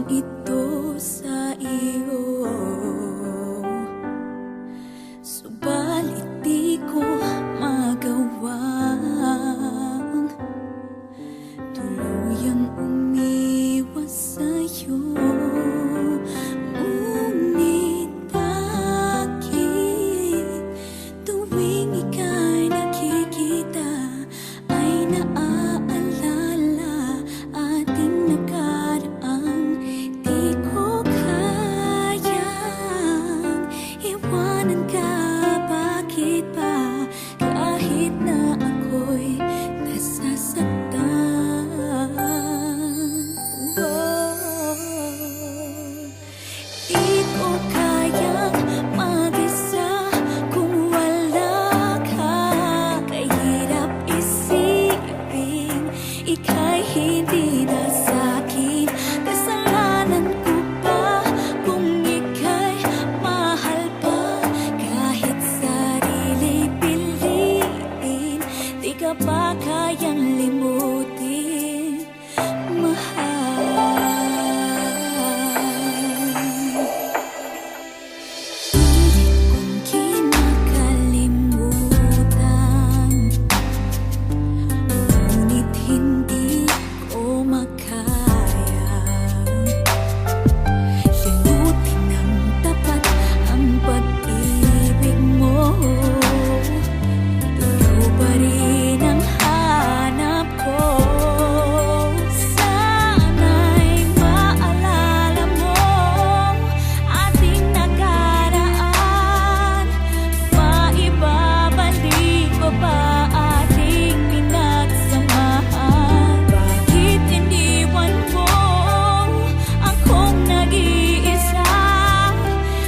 ito sa iyo, subalit di ko magawang tuluyang umiwas sa'yo. Ngunit bakit tuwing ika'y nakikita ay naaalala ating nakaraan? Di ko kayang iwanan ka. Bakit ba kahit na ako'y nasasaktan? Di ko kayang mag-isa kung wala ka. Kahirap isipin ika'y hindi na sa'kin. Kasalanan ko ba kung ika'y mahal pa? Kahit sarili piliin, di ka ba kayang limutin, mahal? Pilit kong kinakalimutan, ngunit hindi ko makaya limutin ng tapat ang pag-ibig mo. Ikaw pa rin ang hanap ko. Sana'y maalala mo ating nakaraan. Maibabalik ko ba ating pinagsamahan? Bakit iniwan mo akong nag-iisa?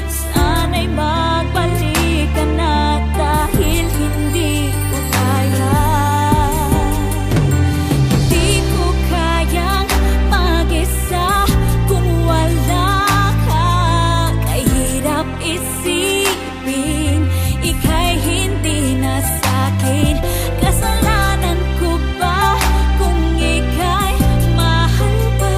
Sana'y magbalik ka na dahil hindi ko kaya. Di ko kayang mag-isa kung wala ka. Kahirap isipin ika'y hindi na sa'kin. Kasalanan ko ba kung ika'y mahal pa?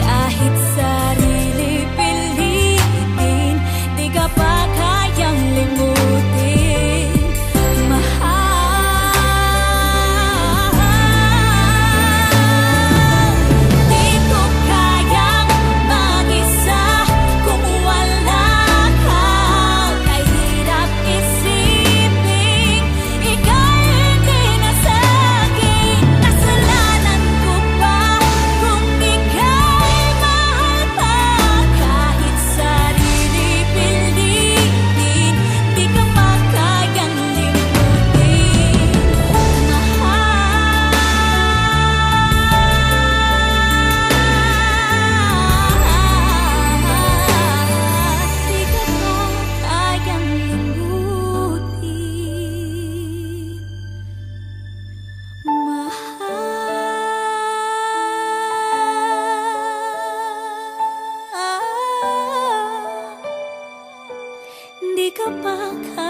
Kahit sarili pilitin, di ka ba kayang limutin, mahal? Di ko kayang mag-isa kung wala ka. Kahirap isipin ika'y hindi na sa'kin. Kasalanan ko ba kung ika'y mahal pa? Kahit sarili pilitin, di ka ba kayang limutin, mahal? Di ka ba kayang limutin, mahal? Di ka ba kayang